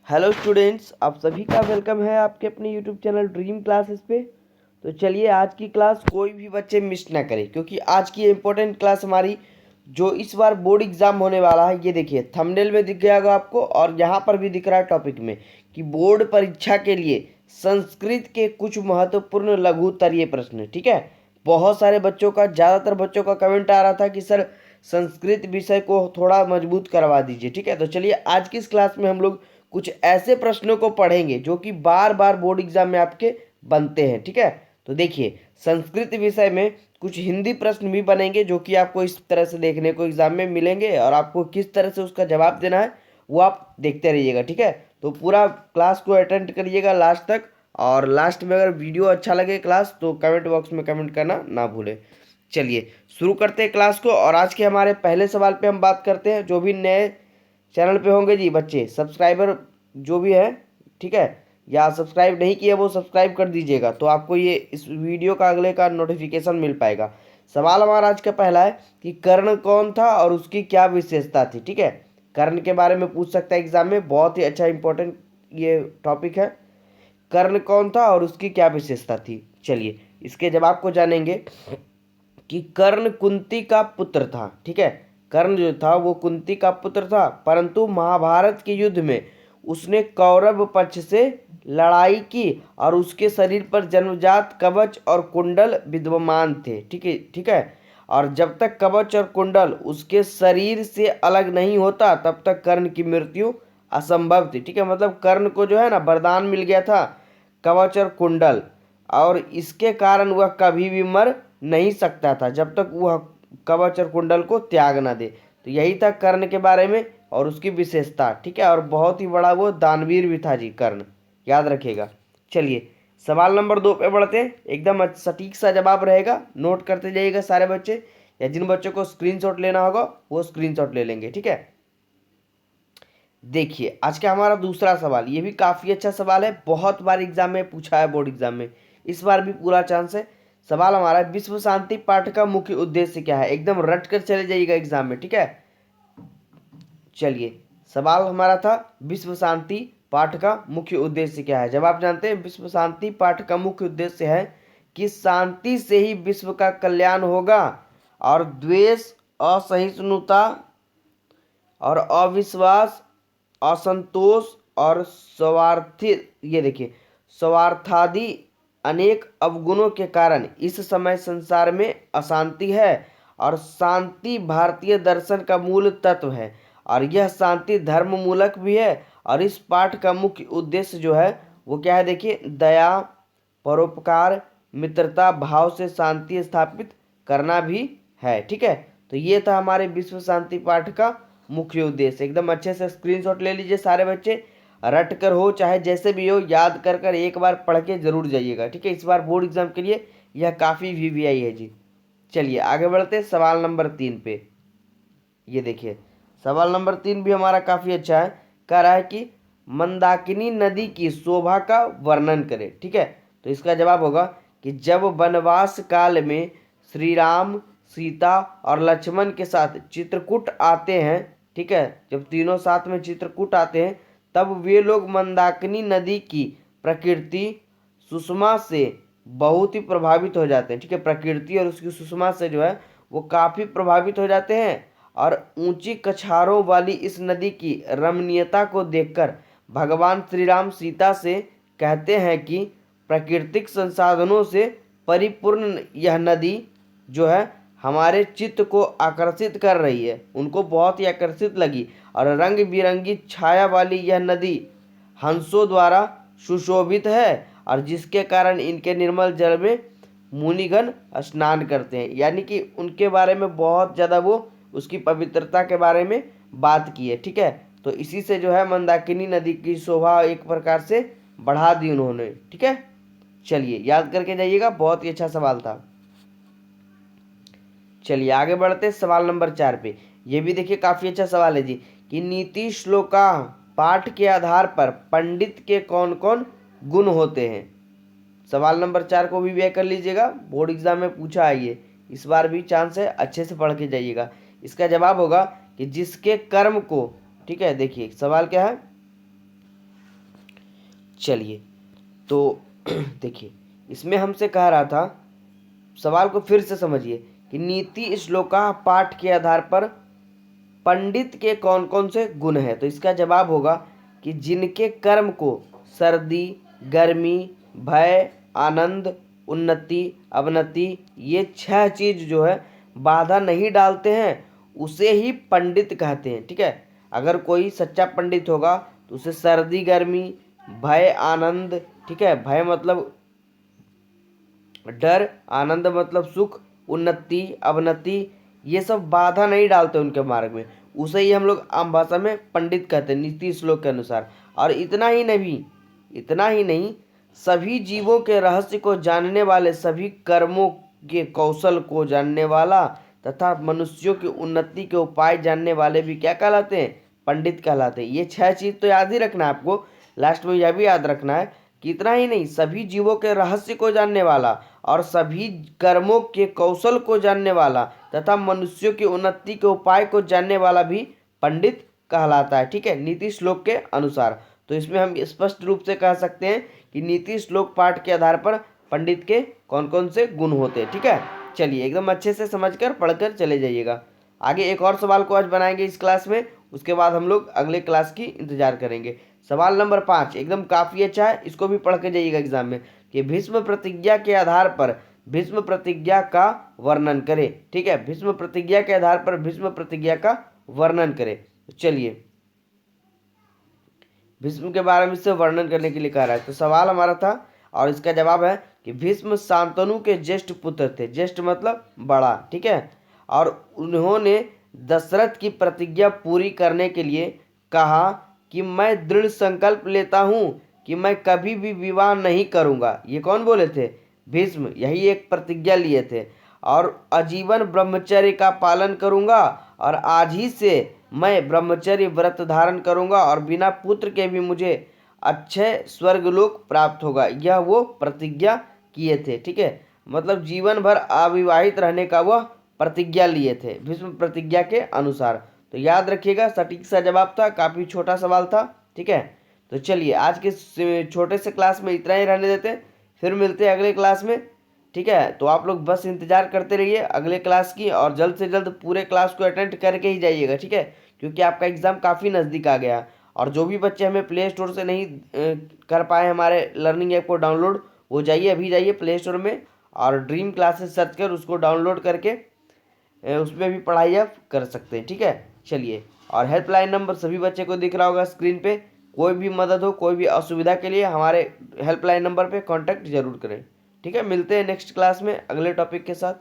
Hello students, आप सभी का वेलकम है आपके अपने यूट्यूब चैनल ड्रीम क्लासेस पे। तो चलिए आज की क्लास कोई भी बच्चे मिस ना करें, क्योंकि आज की इम्पोर्टेंट क्लास हमारी जो इस बार बोर्ड एग्जाम होने वाला है, ये देखिए थंबनेल में दिख गया होगा आपको और यहाँ पर भी दिख रहा है टॉपिक में कि बोर्ड परीक्षा के लिए संस्कृत के कुछ महत्वपूर्ण लघु उत्तरीय प्रश्न। ठीक है, बहुत सारे बच्चों का, ज़्यादातर बच्चों का कमेंट आ रहा था कि सर संस्कृत विषय को थोड़ा मजबूत करवा दीजिए। ठीक है, तो चलिए आज की इस क्लास में हम लोग कुछ ऐसे प्रश्नों को पढ़ेंगे जो कि बार बार बोर्ड एग्जाम में आपके बनते हैं। ठीक है, तो देखिए संस्कृत विषय में कुछ हिंदी प्रश्न भी बनेंगे जो कि आपको इस तरह से देखने को एग्जाम में मिलेंगे और आपको किस तरह से उसका जवाब देना है वो आप देखते रहिएगा। ठीक है, तो पूरा क्लास को अटेंड करिएगा लास्ट तक, और लास्ट में अगर वीडियो अच्छा लगे क्लास तो कमेंट बॉक्स में कमेंट करना ना भूलें। चलिए शुरू करते हैं क्लास को, और आज के हमारे पहले सवाल पे हम बात करते हैं। जो भी नए चैनल पे होंगे जी बच्चे, सब्सक्राइबर जो भी है, ठीक है, या सब्सक्राइब नहीं किया वो सब्सक्राइब कर दीजिएगा, तो आपको ये इस वीडियो का अगले का नोटिफिकेशन मिल पाएगा। सवाल हमारा आज का पहला है कि कर्ण कौन था और उसकी क्या विशेषता थी। ठीक है, कर्ण के बारे में पूछ सकता है एग्जाम में, बहुत ही अच्छा इंपॉर्टेंट ये टॉपिक है। कर्ण कौन था और उसकी क्या विशेषता थी, चलिए इसके जवाब को जानेंगे। कि कर्ण कुंती का पुत्र था। ठीक है, कर्ण जो था वो कुंती का पुत्र था, परंतु महाभारत के युद्ध में उसने कौरव पक्ष से लड़ाई की और उसके शरीर पर जन्मजात कवच और कुंडल विद्यमान थे। ठीक है, और जब तक कवच और कुंडल उसके शरीर से अलग नहीं होता तब तक कर्ण की मृत्यु असंभव थी। ठीक है, मतलब कर्ण को जो है ना वरदान मिल गया था कवच और कुंडल, और इसके कारण वह कभी भी मर नहीं सकता था जब तक वह कवच और कुंडल को त्याग ना दे। तो यही था कर्ण के बारे में और उसकी विशेषता। ठीक है, और बहुत ही बड़ा वो दानवीर भी था जी कर्ण, याद रखिएगा। चलिए सवाल नंबर 2 पे बढ़ते हैं, एकदम सटीक सा जवाब रहेगा, नोट करते जाइएगा सारे बच्चे, या जिन बच्चों को स्क्रीनशॉट लेना होगा वो स्क्रीनशॉट ले लेंगे। ठीक है, देखिए आज का हमारा दूसरा सवाल, ये भी काफ़ी अच्छा सवाल है, बहुत बार एग्जाम में पूछा है बोर्ड एग्जाम में, इस बार भी पूरा चांस है। सवाल हमारा विश्व शांति पाठ का मुख्य उद्देश्य क्या है, एकदम रट कर चले जाइएगा एग्जाम में। ठीक है, चलिए सवाल हमारा था विश्व शांति पाठ का मुख्य उद्देश्य क्या है। जवाब जानते हैं, विश्व शांति पाठ का मुख्य उद्देश्य है कि शांति से ही विश्व का कल्याण होगा और द्वेष, असहिष्णुता और अविश्वास, असंतोष और स्वार्थी, ये देखिए स्वार्थादि अनेक अवगुणों के कारण इस समय संसार में अशांति है, और शांति भारतीय दर्शन का मूल तत्व है, और यह शांति धर्म मूलक भी है। और इस पाठ का मुख्य उद्देश्य जो है वो क्या है, देखिए दया, परोपकार, मित्रता भाव से शांति स्थापित करना भी है। ठीक है, तो ये था हमारे विश्व शांति पाठ का मुख्य उद्देश्य। एकदम अच्छे से स्क्रीनशॉट ले लीजिए सारे बच्चे, रट कर हो चाहे जैसे भी हो, याद कर कर एक बार पढ़ के जरूर जाइएगा। ठीक है, इस बार बोर्ड एग्जाम के लिए यह काफ़ी वीवीआई है जी। चलिए आगे बढ़ते हैं सवाल नंबर 3 पे। ये देखिए सवाल नंबर 3 भी हमारा काफ़ी अच्छा है, कह रहा है कि मंदाकिनी नदी की शोभा का वर्णन करें। ठीक है, तो इसका जवाब होगा कि जब वनवास काल में श्री राम, सीता और लक्ष्मण के साथ चित्रकूट आते हैं, ठीक है, जब तीनों साथ में चित्रकूट आते हैं तब वे लोग मंदाकिनी नदी की प्रकृति सुषमा से बहुत ही प्रभावित हो जाते हैं। ठीक है, प्रकृति और उसकी सुषमा से जो है वो काफ़ी प्रभावित हो जाते हैं, और ऊंची कछारों वाली इस नदी की रमणीयता को देखकर भगवान श्री राम सीता से कहते हैं कि प्राकृतिक संसाधनों से परिपूर्ण यह नदी जो है हमारे चित्त को आकर्षित कर रही है। उनको बहुत ही आकर्षित लगी, और रंग बिरंगी छाया वाली यह नदी हंसों द्वारा सुशोभित है, और जिसके कारण इनके निर्मल जल में मुनिगण स्नान करते हैं। यानी कि उनके बारे में बहुत ज़्यादा वो उसकी पवित्रता के बारे में बात की है। ठीक है, तो इसी से जो है मंदाकिनी नदी की शोभा एक प्रकार से बढ़ा दी उन्होंने। ठीक है, चलिए याद करके जाइएगा, बहुत ही अच्छा सवाल था। चलिए आगे बढ़ते हैं सवाल नंबर 4 पे। ये भी देखिए काफ़ी अच्छा सवाल है जी, कि नीति श्लोका पाठ के आधार पर पंडित के कौन कौन गुण होते हैं। सवाल नंबर 4 को भी व्यय कर लीजिएगा, बोर्ड एग्जाम में पूछा है ये, इस बार भी चांस है, अच्छे से पढ़ के जाइएगा। इसका जवाब होगा कि जिसके कर्म को, ठीक है, देखिए सवाल क्या है, चलिए तो देखिए, इसमें हमसे कह रहा था, सवाल को फिर से समझिए कि नीति श्लोका पाठ के आधार पर पंडित के कौन कौन से गुण हैं। तो इसका जवाब होगा कि जिनके कर्म को सर्दी, गर्मी, भय, आनंद, उन्नति, अवनति, ये 6 चीज जो है बाधा नहीं डालते हैं, उसे ही पंडित कहते हैं। ठीक है, अगर कोई सच्चा पंडित होगा तो उसे सर्दी, गर्मी, भय, आनंद, ठीक है, भय मतलब डर, आनंद मतलब सुख, उन्नति, अवनति, ये सब बाधा नहीं डालते उनके मार्ग में, उसे ही हम लोग आम भाषा में पंडित कहते हैं नीति श्लोक के अनुसार। और इतना ही नहीं, सभी जीवों के रहस्य को जानने वाले, सभी कर्मों के कौशल को जानने वाला तथा मनुष्यों की उन्नति के उपाय जानने वाले भी क्या कहलाते हैं? पंडित कहलाते हैं। ये 6 चीज तो याद ही रखना है आपको, लास्ट में यह भी याद रखना है कि इतना ही नहीं, सभी जीवों के रहस्य को जानने वाला और सभी कर्मों के कौशल को जानने वाला तथा मनुष्यों की उन्नति के उपाय को जानने वाला भी पंडित कहलाता है। ठीक है, नीति श्लोक के अनुसार। तो इसमें हम स्पष्ट रूप से कह सकते हैं कि नीति श्लोक पाठ के आधार पर पंडित के कौन कौन से गुण होते हैं। ठीक है, चलिए एकदम अच्छे से समझकर पढ़कर चले जाइएगा। आगे एक और सवाल को आज बनाएंगे इस क्लास में, उसके बाद हम लोग अगले क्लास की इंतजार करेंगे। सवाल नंबर 5 एकदम काफी अच्छा है, इसको भी पढ़ के जाइएगा एग्जाम में, कि भीष्म प्रतिज्ञा के आधार पर भीष्म प्रतिज्ञा का वर्णन करें। ठीक है, भीष्म प्रतिज्ञा के आधार पर भीष्म प्रतिज्ञा का वर्णन करें। तो चलिए, भीष्म के बारे में इससे वर्णन करने के लिए कह रहा है। तो सवाल हमारा था और इसका जवाब है कि भीष्म शांतनु के ज्येष्ठ पुत्र थे। ज्येष्ठ मतलब बड़ा। ठीक है, और उन्होंने दशरथ की प्रतिज्ञा पूरी करने के लिए कहा कि मैं दृढ़ संकल्प लेता हूं कि मैं कभी भी विवाह नहीं करूंगा। ये कौन बोले थे? भीष्म। यही एक प्रतिज्ञा लिए थे। और आजीवन ब्रह्मचर्य का पालन करूंगा और आज ही से मैं ब्रह्मचर्य व्रत धारण करूंगा और बिना पुत्र के भी मुझे अक्षय स्वर्गलोक प्राप्त होगा, यह वो प्रतिज्ञा किए थे। ठीक है, मतलब जीवन भर अविवाहित रहने का वह प्रतिज्ञा लिए थे भीष्म प्रतिज्ञा के अनुसार। तो याद रखिएगा, सटीक सा जवाब था, काफी छोटा सवाल था। ठीक है, तो चलिए आज के छोटे से क्लास में इतना ही रहने देते हैं, फिर मिलते हैं अगले क्लास में। ठीक है, तो आप लोग बस इंतजार करते रहिए अगले क्लास की और जल्द से जल्द पूरे क्लास को अटेंड करके ही जाइएगा। ठीक है, क्योंकि आपका एग्ज़ाम काफ़ी नज़दीक आ गया। और जो भी बच्चे हमें प्ले स्टोर से नहीं कर पाए हमारे लर्निंग ऐप को डाउनलोड, वो जाइए, अभी जाइए प्ले स्टोर में और ड्रीम क्लासेस सर्च कर उसको डाउनलोड करके उसमें भी पढ़ाई आप कर सकते हैं। ठीक है, चलिए, और हेल्पलाइन नंबर सभी बच्चे को दिख रहा होगा स्क्रीन पे। कोई भी मदद हो, कोई भी असुविधा के लिए हमारे हेल्पलाइन नंबर पे कांटेक्ट जरूर करें। ठीक है, मिलते हैं नेक्स्ट क्लास में अगले टॉपिक के साथ।